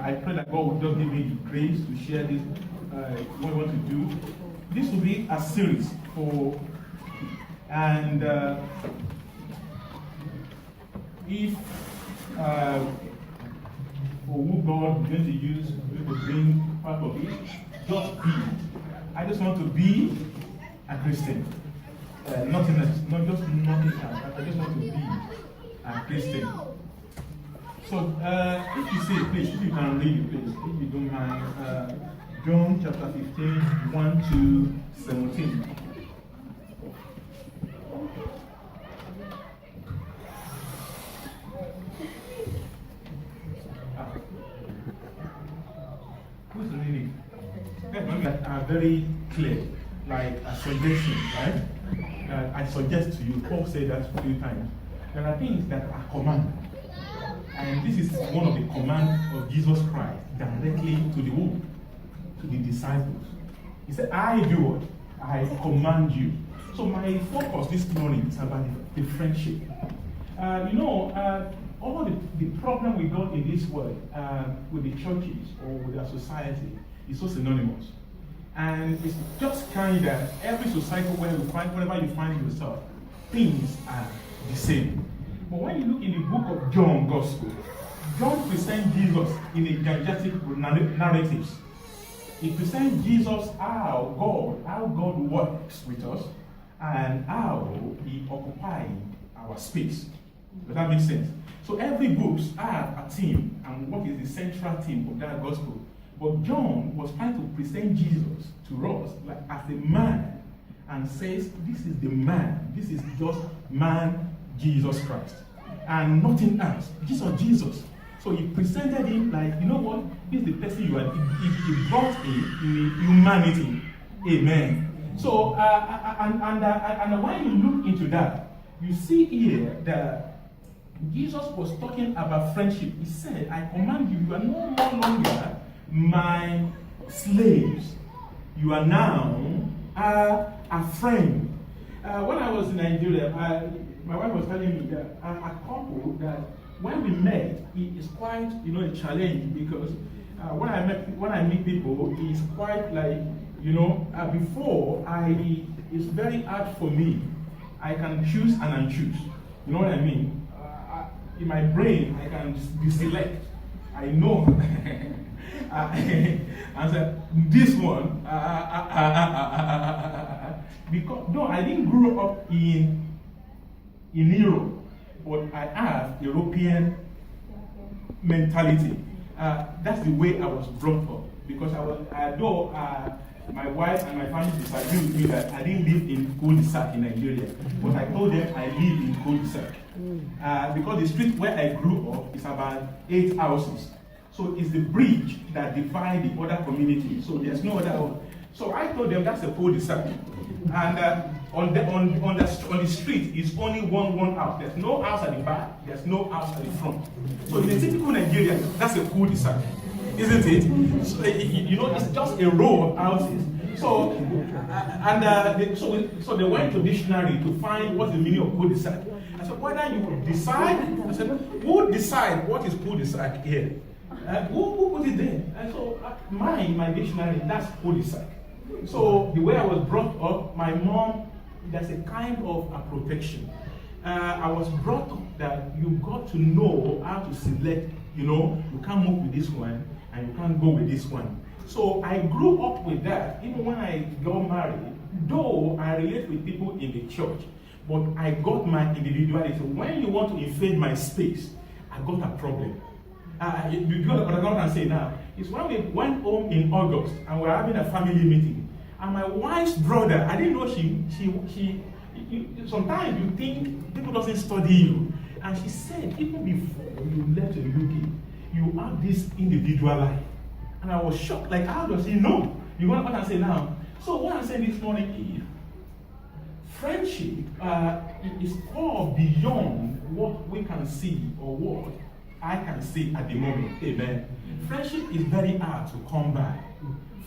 I pray that God will just give me the grace to share this, what we want to do. This will be a series for, and if for who God is going to use to bring part of it, just be. I just want to be a Christian. Nothing else, not just nothing else. I just want to be a Christian. So, if you say, please, if you can read it, please, if you don't mind, John chapter 15, 1 to 17. Who's reading? That are very clear, like a suggestion, right? I suggest to you, Paul said that a few times. There are things that are command. And this is one of the commands of Jesus Christ directly to the world, to the disciples. He said, I do what? I command you. So my focus this morning is about the friendship. All the problem we got in this world with the churches or with our society is so synonymous. And it's just kind of every society where you find, wherever you find yourself, things are the same. But when you look in the book of John Gospel, John presents Jesus in a didactic narratives. He presents Jesus how God works with us and how he occupies our space. Does that make sense? So every book has a theme, and what is the central theme of that gospel? But John was trying to present Jesus to us like as a man and says, this is the man, this is just man, Jesus Christ, and nothing else. Jesus. So he presented him like, you know what? This is the person you are. He brought in humanity. Amen. So, and when you look into that, you see here that Jesus was talking about friendship. He said, I command you, you are no more longer my slaves. You are now a friend. When I was in Nigeria, my wife was telling me that a couple that when we met, it is quite a challenge because when I meet people, it's quite like before it's very hard for me. I can choose and unchoose. You know what I mean? In my brain, I can deselect. I know. And said, this one, because no, I didn't grow up in Europe, but I have European mentality. That's the way I was brought up. Because though my wife and my family disagree with me that I didn't live in cul-de-sac in Nigeria, but I told them I live in cul-de-sac. Because the street where I grew up is about 8 houses. So it's the bridge that divides the other community. So there's no other one. So I told them that's a cul-de-sac. And on the street is only one house. There's no house at the back. There's no house at the front. So in a typical Nigeria, that's a cul-de-sac, isn't it? So, it's just a row of houses. So so they went to dictionary to find what's the meaning of cul-de-sac. I said, whether you decide, I said, who decide what is cul-de-sac here? Who put it there? And so my dictionary, that's cul-de-sac. So the way I was brought up, my mom, there's a kind of a protection. I was brought up that you got to know how to select, you can't move with this one and you can't go with this one. So I grew up with that. Even when I got married, though I relate with people in the church, but I got my individuality. When you want to invade my space, I got a problem. You got what I'm going to say now. It's when we went home in August and we were having a family meeting. And my wife's brother, I didn't know she sometimes you think people doesn't study you. And she said, even before you left the UK, you have this individual life. And I was shocked, like, how does he know? You know what I'm saying now? So what I'm saying this morning is, friendship is far beyond what we can see or what I can see at the moment. Amen. Friendship is very hard to come by.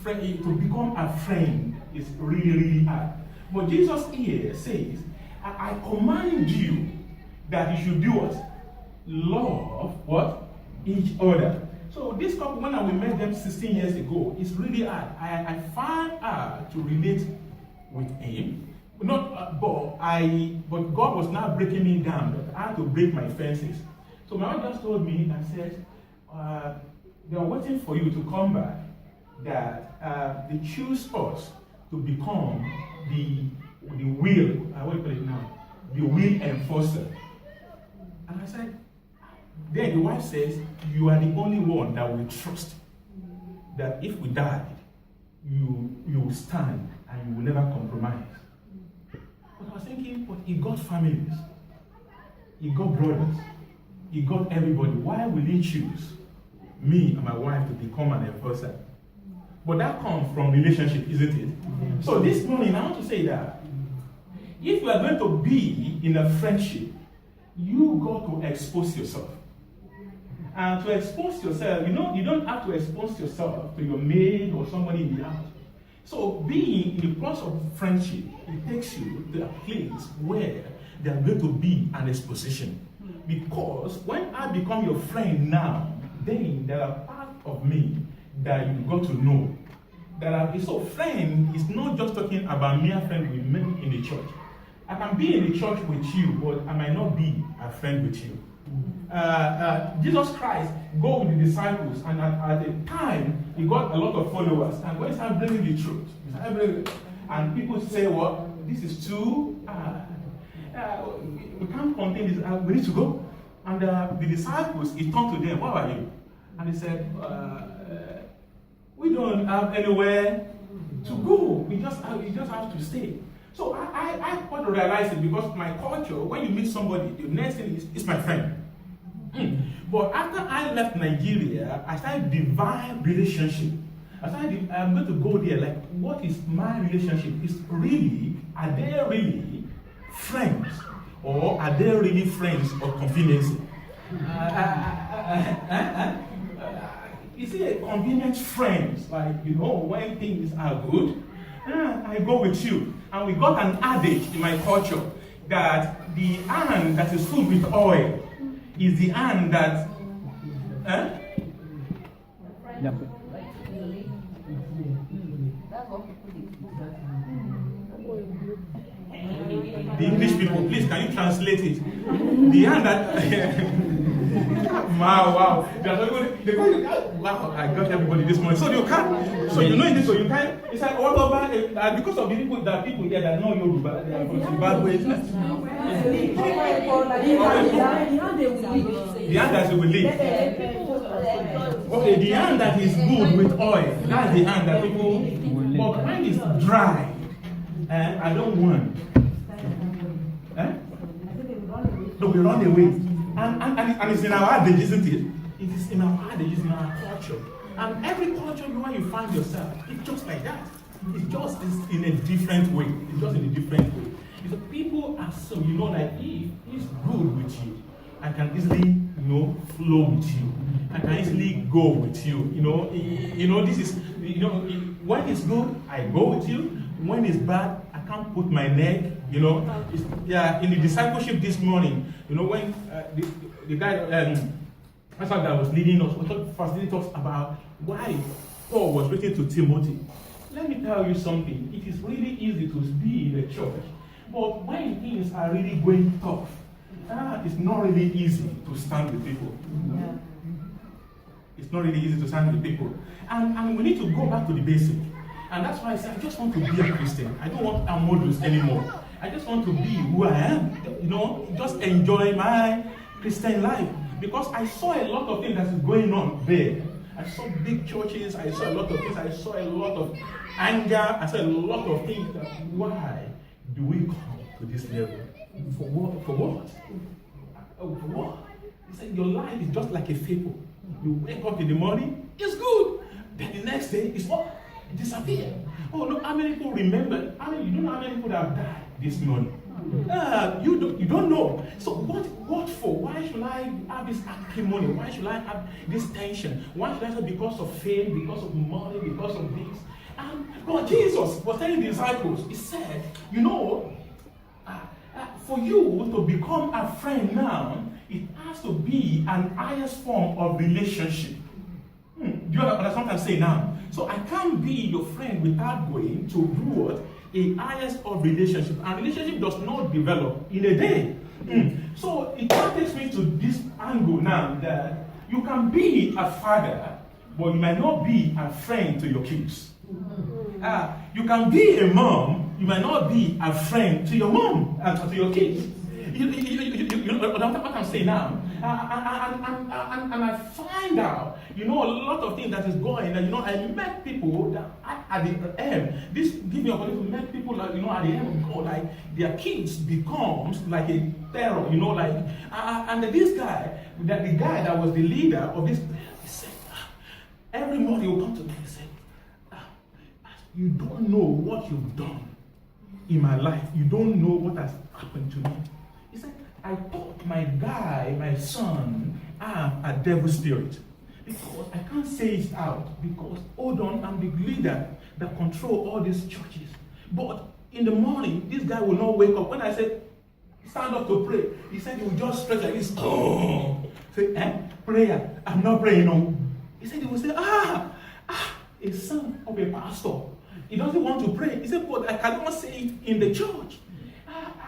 To become a friend is really, really hard. But Jesus here says, I command you that you should do what? Love what? Each other. So this couple, when we met them 16 years ago, it's really hard. I found hard to relate with him. Not, but God was now breaking me down. But I had to break my fences. So my wife just told me and said, they are waiting for you to come back. That they choose us to become the will. What do you call it now? The will enforcer. And I said, then the wife says, you are the only one that we trust. That if we died, you will stand and you will never compromise. But I was thinking, but he got families, he got brothers, he got everybody. Why will he choose me and my wife to become an enforcer? But that comes from relationship, isn't it? Mm-hmm. So this morning, I want to say that if you are going to be in a friendship, you got to expose yourself. And to expose yourself, you don't have to expose yourself to your maid or somebody in the house. So being in the process of friendship, it takes you to a place where there are going to be an exposition. Because when I become your friend now, then there are parts of me that you got to know. So friend is not just talking about mere friend with me in the church. I can be in the church with you, but I might not be a friend with you. Jesus Christ go with the disciples, and at the time he got a lot of followers. And when he started bringing the truth, and people say, "Well, this is too. We can't contain this. We need to go." And the disciples, he turned to them, "What are you?" And he said, "We don't have anywhere to go. We just have to stay." So I got to realize it, because my culture, when you meet somebody, the next thing is my friend. But after I left Nigeria, I started divine relationship. I'm going to go there, like, what is my relationship? Are they really friends? Or are they really friends of convenience? Is it a convenient friends? Like, when things are good, I go with you. And we got an adage in my culture that the hand that is filled with oil is the hand that the English people, please, can you translate it? The hand that wow. Wow, I got everybody this morning. So you can't, so you know this, so you can't, it's like all over, because of the people here that know Yoruba, they are from Zimbabwe. The hand that will leave. Okay, the hand that is good with oil, that's the hand that people, but when it's dry, I don't want. No, we run away. And it's in our adage, isn't it? It is in our adage, it's in our culture. And every culture where you find yourself, it's just like that. It just is in a different way. It's just in a different way. Because people are so, like, if he's good with you, I can easily, flow with you. I can easily go with you. This is, when it's good, I go with you. When it's bad, I can't put my neck, in the discipleship this morning, when the guy, that was leading us, first talks about why Paul was written to Timothy. Let me tell you something. It is really easy to be in the church, but when things are really going tough, it's not really easy to stand with people. Yeah. It's not really easy to stand with people. And we need to go back to the basic. And that's why I say, I just want to be a Christian. I don't want our models anymore. I just want to be who I am. Just enjoy my Christian life. Because I saw a lot of things that's going on there. I saw big churches. I saw a lot of things. I saw a lot of anger. I saw a lot of things. Why do we come to this level? For what? For what? He said, your life is just like a vapor. You wake up in the morning, it's good. Then the next day, it's what? Disappear. Oh, no, how many people remember? You don't know how many people have died this morning. You don't know. So what for? Why should I have this acrimony? Why should I have this tension? Why should I say because of fame, because of money, because of this? But Jesus was telling the disciples, he said, for you to become a friend now, it has to be an highest form of relationship. you understand what I'm saying now? So I can't be your friend without going to do what? A highest of relationship. And relationship does not develop in a day. So it takes me to this angle now that you can be a father, but you might not be a friend to your kids. You can be a mom, you might not be a friend to your mom and to your kids. You know what I'm saying now? And I find out, a lot of things that is going, and I met people that at the end, this give me opportunity to meet people that, at the end of God, like their kids becomes like a terror, and this guy, the guy that was the leader of this, he said, every morning he will come to me and say, you don't know what you've done in my life. You don't know what has happened to me. He said, I thought my son, I'm a devil spirit. Because I can't say it out. Because, hold on, I'm the leader that control all these churches. But in the morning, this guy will not wake up. When I said, stand up to pray, he said he will just stretch like this. Oh. Say, prayer. I'm not praying. No. He said he will say, a son of a pastor. He doesn't want to pray. He said, but I cannot say it in the church.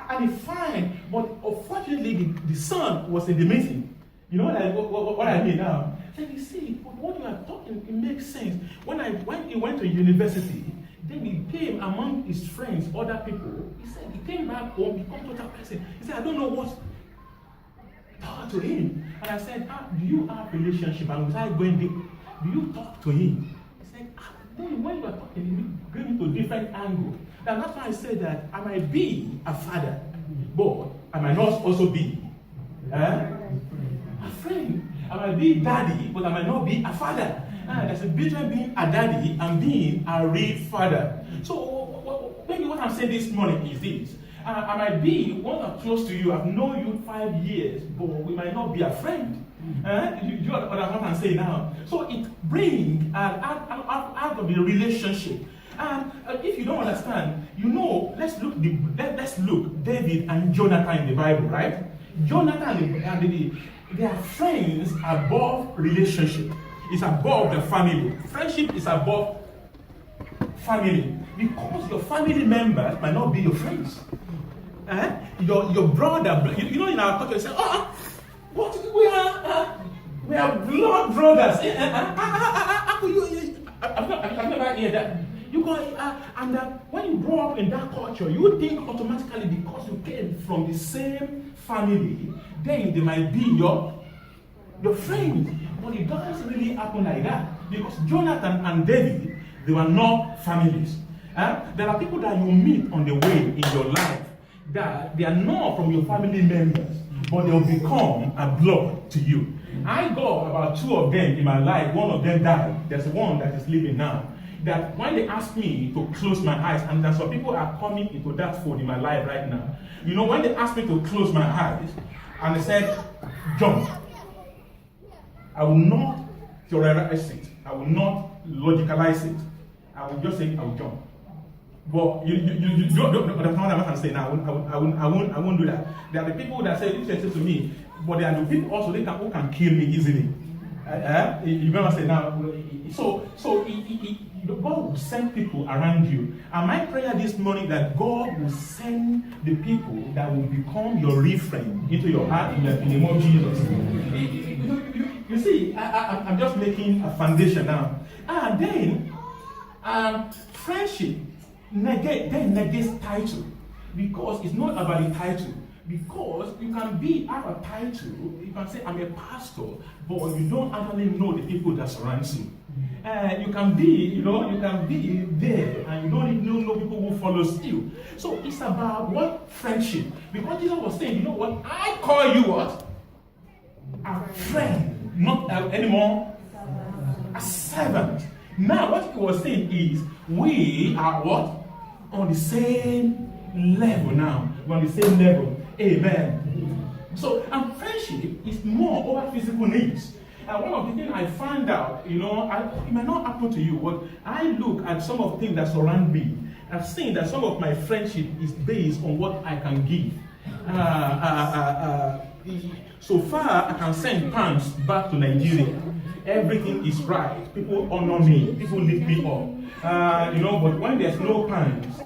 And it's fine. But unfortunately, the son was in the meeting. You know what I mean now? Then you see, what you are talking, it makes sense. When he went to university, then he came among his friends, other people. He said, he came back home, become total person. He said, I don't know what talk to him. And I said, do you have a relationship? And without going deep, do you talk to him? He said, then when you are talking, you bring it to a different angle. And that's why I said that I might be a father, but I might not also be a friend. I might be daddy, but I might not be a father. There's a difference between being a daddy and being a real father. So maybe what I'm saying this morning is this. I might be one that's close to you. I've known you 5 years, but we might not be a friend. You understand what I'm saying now? So it brings out of the relationship. And if you don't understand, let's look David and Jonathan in the Bible, right? Jonathan and David, they are friends above relationship. It's above the family. Friendship is above family. Because your family members might not be your friends. Your brother, in our culture, they say, we are blood brothers. I've never heard that. You go, and when you grow up in that culture, you think automatically because you came from the same family, then they might be your friend. But it doesn't really happen like that. Because Jonathan and David, they were not families. There are people that you meet on the way in your life that they are not from your family members, but they'll become a blood to you. I got about 2 of them in my life. One of them died. There's one that is living now. That when they ask me to close my eyes, and there's some people are coming into that fold in my life right now. When they ask me to close my eyes, and they said, jump. I will not theorize it. I will not logicalize it. I will just say, I will jump. But you don't understand what I'm saying now. I won't do that. There are the people that say to me, but there are the people also who can kill me easily. You know what I'm saying now? So God will send people around you. And my prayer this morning that God will send the people that will become your real friend into your heart in the name of Jesus. You see, I'm just making a foundation now. And then friendship negates title. Because it's not about the title. Because you can have a title, you can say, I'm a pastor, but you don't actually know the people that surround you. You can be there, and you don't even know people who follows you. So it's about what friendship. Because Jesus was saying, I call you what? A friend, not anymore a servant. Now what he was saying is, we are what? On the same level now. We're on the same level. Amen. So, and friendship is more over physical needs. And one of the things I found out, it might not happen to you, but I look at some of the things that surround me. I've seen that some of my friendship is based on what I can give. So far, I can send pounds back to Nigeria. everything is right. People honor me. People lift me up. But when there's no pants,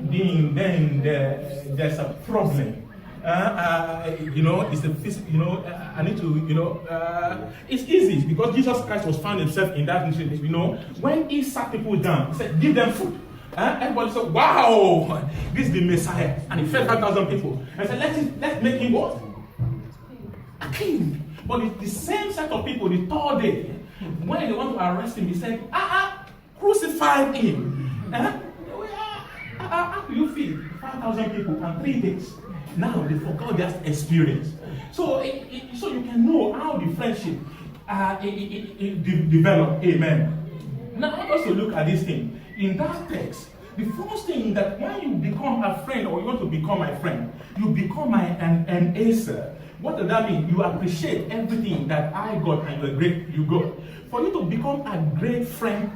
then there's a problem. It's a physical, I need to, it's easy because Jesus Christ was found himself in that situation. When he sat people down, he said, give them food. Everybody said, wow, this is the Messiah. And he fed 5,000 people. And said, let's make him what? A king. But it's the same set of people, the third day, when they want to arrest him, he said, crucify him. How do you feel? 5,000 people and 3 days. Now they forgot their experience. So you can know how the friendship developed. Amen. Now I want us to look at this thing. In that text, the first thing that when you become a friend or you want to become my friend, you become an answer. What does that mean? You appreciate everything that I got and the great you got. For you to become a great friend,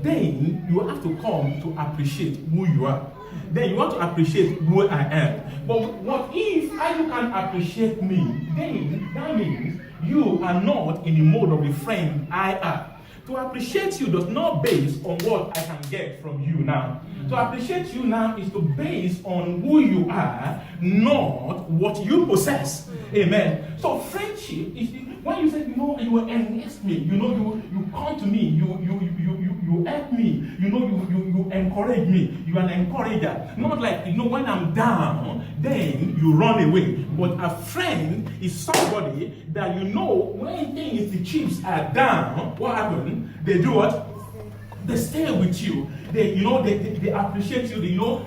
then you have to come to appreciate who you are. Then you want to appreciate who I am. But what if you can appreciate me? Then that means you are not in the mode of the friend I am. To appreciate you does not base on what I can get from you now. To appreciate you now is to base on who you are, not what you possess. Amen. So friendship is when you say, you enlist me, you come to me, you help me, you encourage me, you are an encourager. Not like, when I'm down, then you run away. But a friend is somebody that when things, the chips are down, what happens? They do what? They stay with you. They appreciate you. They know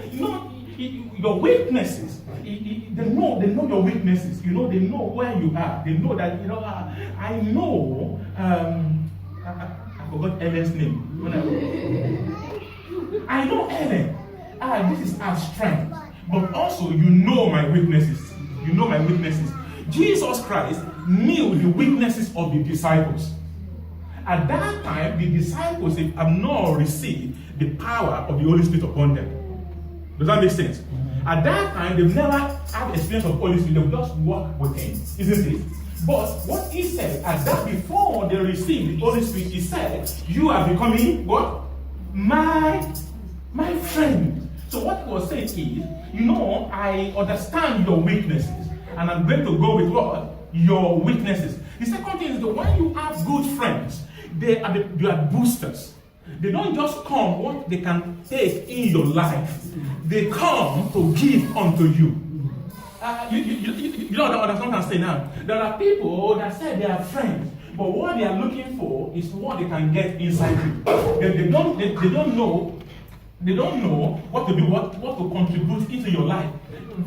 your weaknesses. They know your weaknesses. They know where you are. They know that, I know, I forgot Ellen's name. I know Ellen. This is our strength. But also, you know my weaknesses. You know my weaknesses. Jesus Christ knew the weaknesses of the disciples. At that time, the disciples have not received the power of the Holy Spirit upon them. Does that make sense? At that time, they've never had experience of Holy Spirit. They've just walked with Him, isn't it? But what He said, at that before they received the Holy Spirit, He said, you are becoming what? My friend. So what He was saying is, I understand your weaknesses, and I'm going to go with what? Your weaknesses. The second thing is that when you have good friends, they are boosters. They don't just come what they can take in your life. They come to give unto you. You don't understand what I'm saying now. There are people that say they are friends, but what they are looking for is what they can get inside you. They don't know what to do, what to contribute into your life.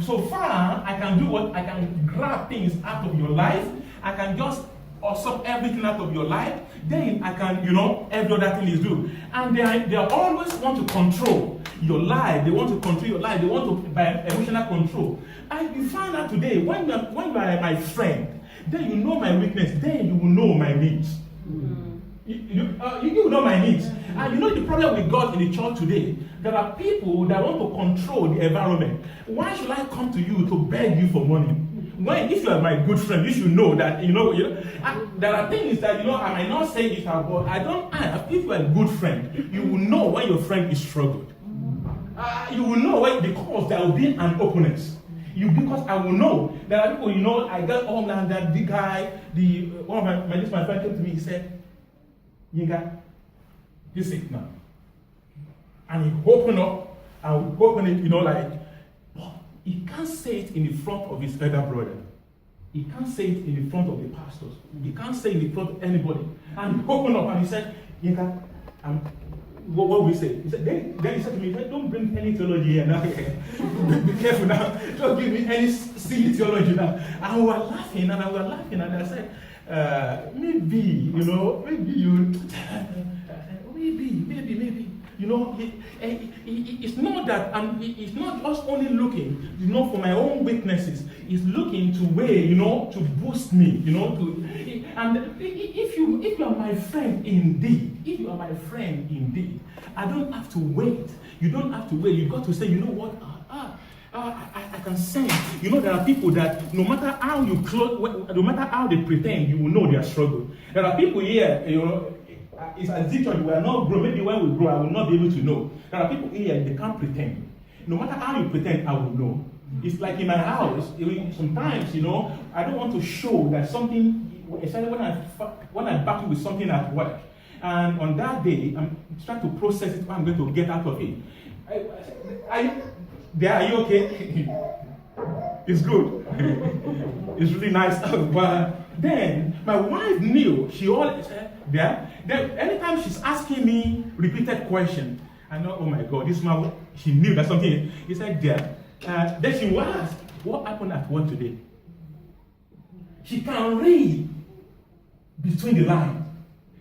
So far, I can do what? I can grab things out of your life. I can just usurp everything out of your life. Then I can, every other thing is do. And they always want to control your life. They want to control your life. They want to, by emotional control. And you find out today, when you are my friend, then you know my weakness. Then you will know my needs. You know my needs. And the problem we got in the church today, there are people that want to control the environment. Why should I come to you to beg you for money? When, if you are my good friend, you should know that, there are things that, I might not say it out, but I don't have. If you are a good friend, you will know when your friend is struggling. You will know when, because there will be an openness. Because I will know. There are people, I got home and that the guy, one of my friend came to me, he said, Yinka, you sick now. And he opened up, and we opened it, he can't say it in the front of his elder brother. He can't say it in the front of the pastors. He can't say it in the front of anybody. And he opened up and he said, Yinka, what we say? He said, then he said to me, don't bring any theology here now. Be careful now. Don't give me any silly theology now. And we were laughing, and I said, maybe it's not that it's not just only looking, for my own weaknesses. It's looking to way, to boost me, and if you are my friend indeed, I don't have to wait. You don't have to wait. You got to say, what? I I can sense. You know, there are people that no matter how you close, no matter how they pretend, you will know their struggle. There are people here, you know, it's as if we are not grow. Maybe when we grow, I will not be able to know. There are people here, they can't pretend. No matter how you pretend, I will know. It's like in my house, sometimes, you know, I don't want to show that something, especially when I battle with something at work. And on that day, I'm trying to process it, what I'm going to get out of it. Are you okay? It's good. It's really nice. But then, my wife knew, she always said, then anytime she's asking me repeated questions, I know, oh my God, this man, she knew that something. He said, then she was, what happened at work today? She can read between the lines.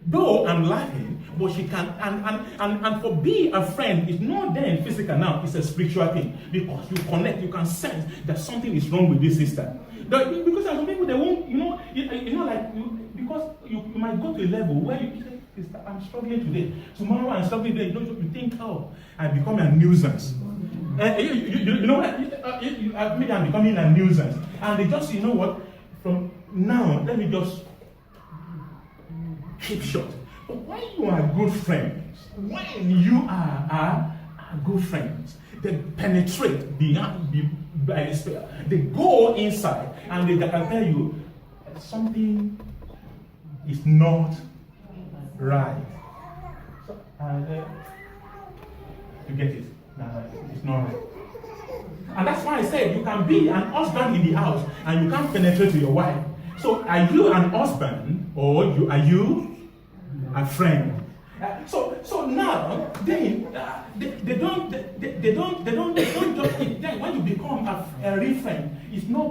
Though I'm laughing, but she can, and for being a friend, it's not then physical now, it's a spiritual thing. Because you connect, you can sense that something is wrong with this sister. Because some people, they won't, because you might go to a level where you say, sister, I'm struggling today. Tomorrow I'm struggling today. You think, oh, I become a nuisance. You know what? Maybe I'm becoming a nuisance. And they just, you know what? From now, let me just keep short. But when you are good friends, good friends, they penetrate beyond by the spirit. They go inside and they can tell you something is not right. So, you get it? No, it's not right. And that's why I said you can be an husband in the house and you can't penetrate to your wife. So are you an husband or are you a friend? So now they don't just then when you become a real friend, it's not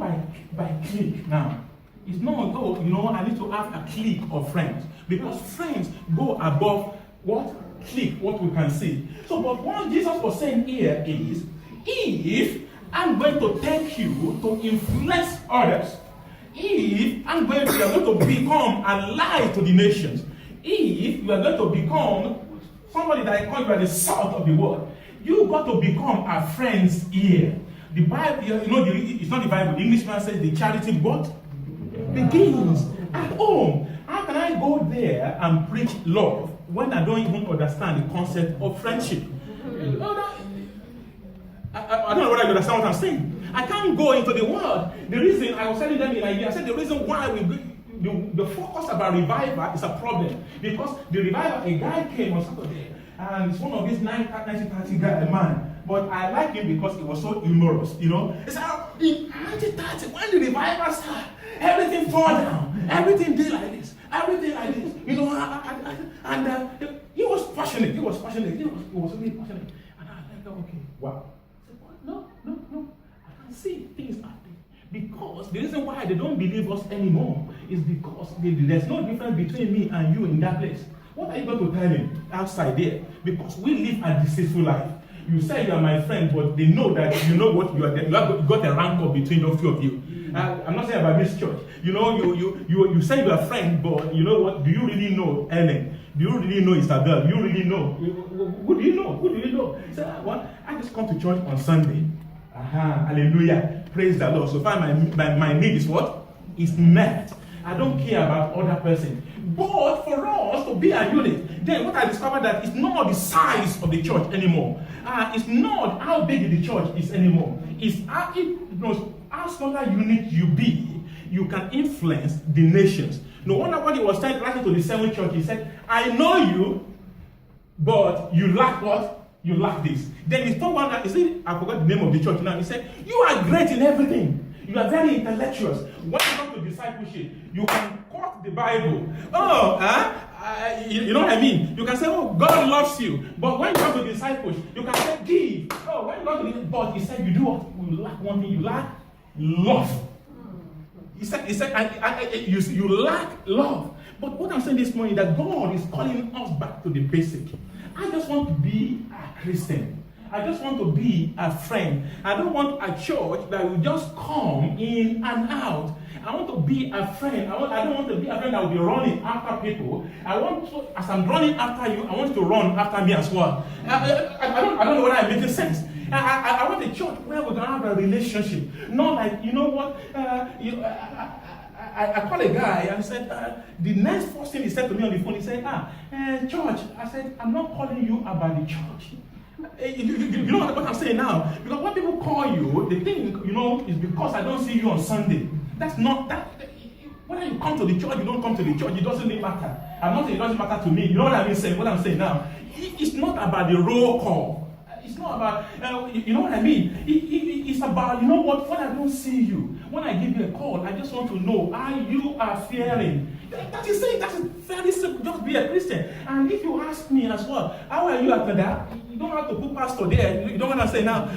by clique now. It's not I need to have a clique of friends because friends go above what clique, what we can see. So but what Jesus was saying here is, if I'm going to take you to influence others, if you are going to become a light to the nations, if you are going to become somebody that I call you the salt of the world, you got to become a friend's ear. The Bible, it's not the Bible. The Englishman says the charity what? Begins at home. How can I go there and preach love when I don't even understand the concept of friendship? I don't know whether you understand what I'm saying. I can't go into the world. The reason I was telling them in idea, I said the reason why the focus about revival is a problem. Because the revival, a guy came on Saturday, and it's one of these 1930 guy, a man. But I like him because he was so humorous, He said, in 1930, when the revival started, everything fall down. Everything did like this. Everything like this. And he was passionate. He was really passionate. And I was like, okay, wow. I said, what? No. I can see things happening. Because the reason why they don't believe us anymore is because there's no difference between me and you in that place. What are you going to tell him outside there? Because we live a deceitful life. You say you are my friend, but they know that you know what you are. You got a rancor between the two of you. I'm not saying about this church. You say you are a friend, but you know what? Do you really know Ellen? Do you really know Isabel? Do you really know? Who do you know? Who do you know? Say, I just come to church on Sunday. Hallelujah. Praise the Lord. So far, my need is what? Is met. I don't care about other person. But for us to be a unit, then what I discovered that it's not the size of the church anymore. It's not how big the church is anymore. It's how smaller unit you be, you can influence the nations. No wonder when he was writing to the 7th church, he said, I know you, but you lack what? You lack this. Then he told one that, I forgot the name of the church now. He said, you are great in everything. You are very intellectual. When you come to discipleship, you can quote the Bible. You know what I mean? You can say, oh, God loves you. But when you come to discipleship, you can say, give. Oh, when you come to but he said, you do what? You lack one thing. You lack love. He said, you lack love. But what I'm saying this morning, that God is calling us back to the basic. I just want to be a Christian. I just want to be a friend. I don't want a church that will just come in and out. I want to be a friend. I don't want to be a friend that will be running after people. I want to, as I'm running after you, I want you to run after me as well. I don't know whether I'm making sense. I want a church where we're going to have a relationship. Not like, you know what, I called a guy and said, the next first thing he said to me on the phone, he said, church. I said, I'm not calling you about the church. You know what I'm saying now? Because when people call you, they think, you know, it's because I don't see you on Sunday. That's not that. Whether you come to the church, you don't come to the church, it doesn't really matter. I'm not saying it doesn't matter to me. You know what I'm saying? What I'm saying now? It's not about the roll call. It's not about, you know what I mean? It's about, you know what, when I don't see you, when I give you a call, I just want to know how you are faring. That is it. That is very simple. Just be a Christian. And if you ask me as well, how are you after that? You don't have to put pastor there. You don't want to say now.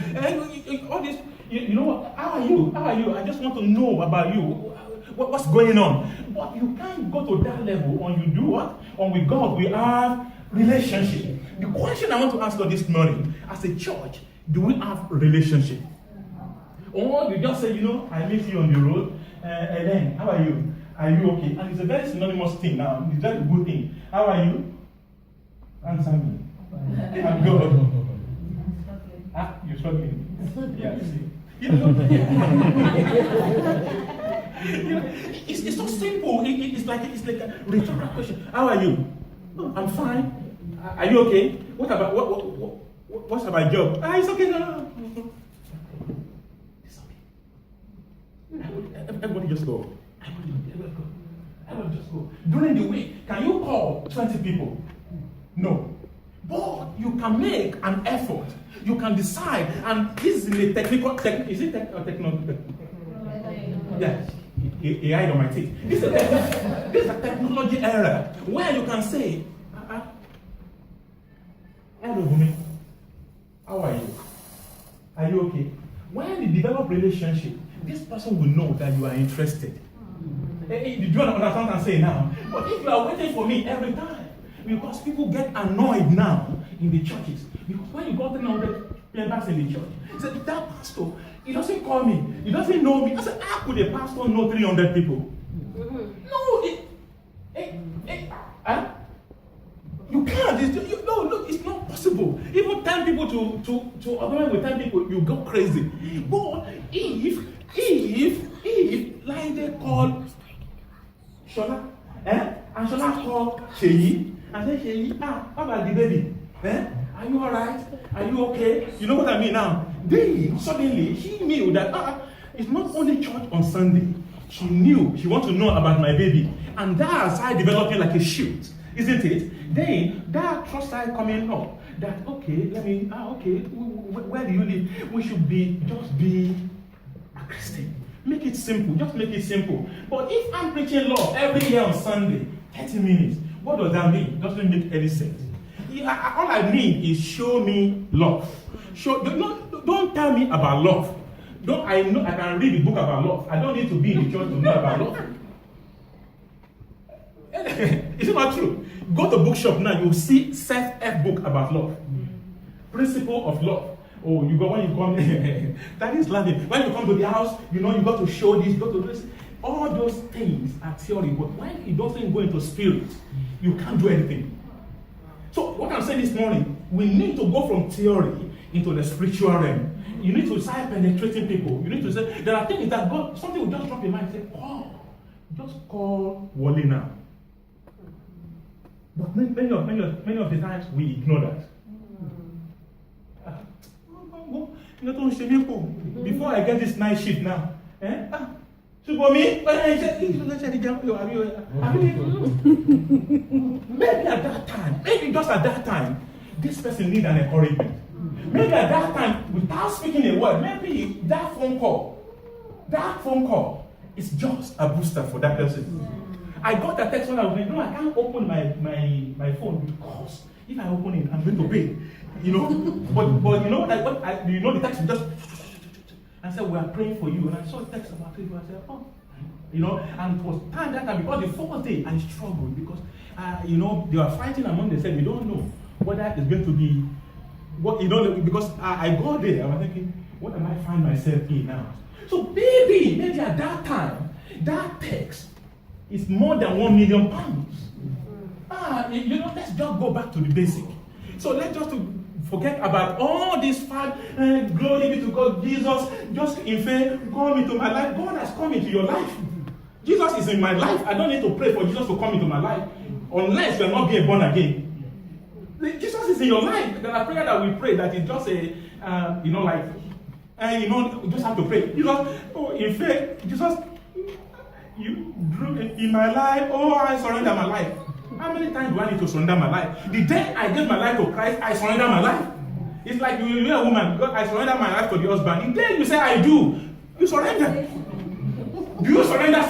All this, you know what? How are you? How are you? I just want to know about you. What's going on? But you can't go to that level when you do what? When with God we have relationship. The question I want to ask you this morning, as a church, do we have relationship? Or you just say, you know, I meet you on the road, and then, how are you? Are you okay? And it's a very synonymous thing now. It's very good thing. How are you? Answer me. I'm good. You're struggling. Yeah, see. You know, it's so simple. It's like a rhetorical question. How are you? Oh, I'm fine. Are you okay? What about what's about job? It's okay. No. It's okay. Everybody just go. Everybody just go. During the week, can you call 20 people? No. But you can make an effort. You can decide, and this is in the technical. Is it technical? Yes. AI on my teeth. This is a technology era where you can say, hello, Bumi. How are you? Are you okay? When you develop relationship, this person will know that you are interested. Do you understand what I'm saying now? But if you are waiting for me every time, because people get annoyed now in the churches, because when you got 300 members in the church, he said, that pastor, he doesn't call me, he doesn't know me. I said, how could a pastor know 300 people? No, you can't. Look, it's not possible. Even 10 people to organize with 10 people, you go crazy. But if like they call Shola, and Shola call Sheyi, and say Sheyi, how about the baby? Are you alright? Are you okay? You know what I mean now? Then suddenly she knew that it's not only church on Sunday. She knew she wants to know about my baby, and that started developing like a shield, isn't it? Then that trust started coming up. That okay, where do you live? We should just be a Christian. Make it simple. Just make it simple. But if I'm preaching love every year on Sunday, 30 minutes, what does that mean? It doesn't make any sense. All I need is show me love. Don't tell me about love. I know I can read the book about love. I don't need to be in the church to know about love. Is it not true? Go to bookshop now, you'll see self-help book about love. Principle of love. Oh, you go when you come that is laughing. When you come to the house, you know you got to show this, go to this. All those things are theory, but when it doesn't go into spirit, you can't do anything. So what I'm saying this morning, we need to go from theory into the spiritual realm. You need to start penetrating people. You need to say, there are things that God, something will just drop in mind and say, just call Wally now. But many of the times we ignore that. Before I get this nice shit now, maybe at that time, maybe just at that time, this person needs an encouragement. Maybe at that time, without speaking a word, maybe that phone call is just a booster for that person. I got a text when I was like, no, I can't open my phone because if I open it, I'm going to pay. You know, but you know the text just. I said, we are praying for you, and I saw a text about people. I said, you know, and it was time that time because the fourth day I struggled because you know they were fighting among themselves. We don't know whether it's going to be what because I go there. I was thinking, what am I find myself in now? So maybe at that time that text is more than £1 million. Let's just go back to the basic. So let's just Forget about all this fact. Glory be to God. Jesus, just in faith, come into my life. God has come into your life. Jesus is in my life. I don't need to pray for Jesus to come into my life. Unless you're not being born again. Jesus is in your life. There are prayers that we pray that is just a, you just have to pray. Jesus, in faith, Jesus, you drew in my life. Oh, I surrender my life. How many times do I need to surrender my life? The day I gave my life to Christ, I surrender my life. It's like you're a woman. God, I surrender my life to the husband. The day you say I do, you surrender. Do you surrender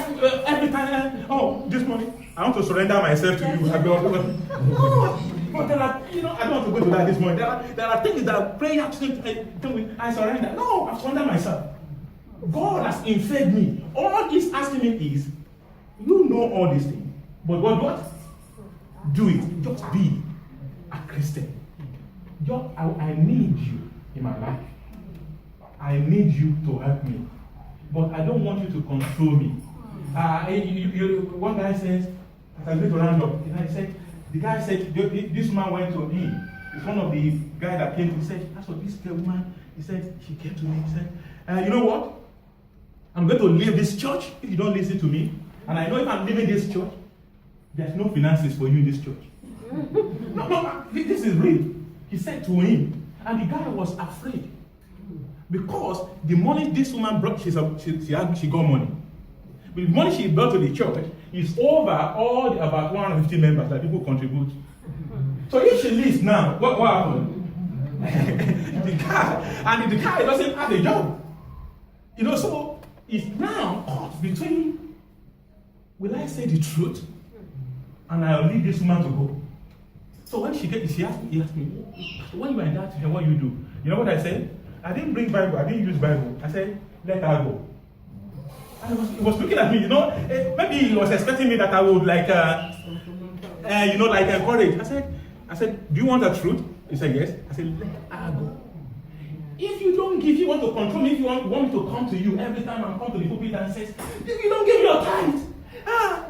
every time? Oh, this morning, I want to surrender myself to you. No, but there are, I don't want to go to that this morning. There are things that prayer I surrender. No, I surrender myself. God has infed me. All he's asking me is, you know all these things. But what? Do it. Just be a Christian. I need you in my life. I need you to help me. But I don't want you to control me. One guy says, as I'm going to round up, the guy said, this man went to him. It's one of the guys that came to him. He said, that's what this woman, he said, she came to me. He said, you know what? I'm going to leave this church if you don't listen to me. And I know if I'm leaving this church, there's no finances for you in this church. No, this is real. He said to him, and the guy was afraid. Because the money this woman brought, she got money. But the money she brought to the church is over all the about 150 members that people contribute. So if she leaves now, what happened? the guy doesn't have a job. So it's now caught between, will I say the truth? And I'll leave this woman to go. So when he asked me, when you are in that, what you do? You know what I said? I didn't bring Bible, I didn't use Bible. I said, let her go. And he was looking at me, maybe he was expecting me that I would encourage. I said, do you want the truth? He said, yes. I said, let her go. If you don't give, you want to control me, if you want me to come to you every time I come to the pulpit and says, if you don't give your tithe,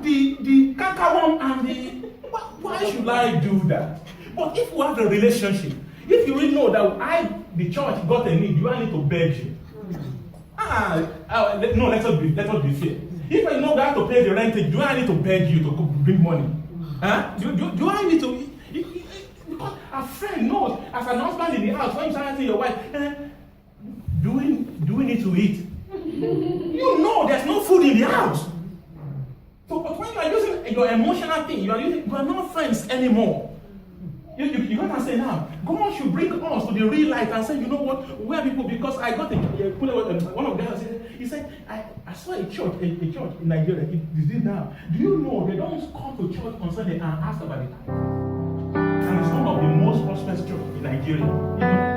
the kakawam and why should I do that? But if we have a relationship, if you really know that the church got a need, do I need to beg you? No, let us be fair. If I know that to pay the rent, do I need to beg you to bring money? Do I need to? Because a friend knows, as an husband in the house, when you start asking your wife, do we need to eat? You know there's no food in the house. So, but when you are using your emotional thing, you are not friends anymore. You can't say now, God should bring us to the real light and say, you know what, where people, because I got one of them said, he said, I saw a church in Nigeria, it is now. Do you know they don't come to church on Sunday and ask about it? And it's one of the most prosperous churches in Nigeria.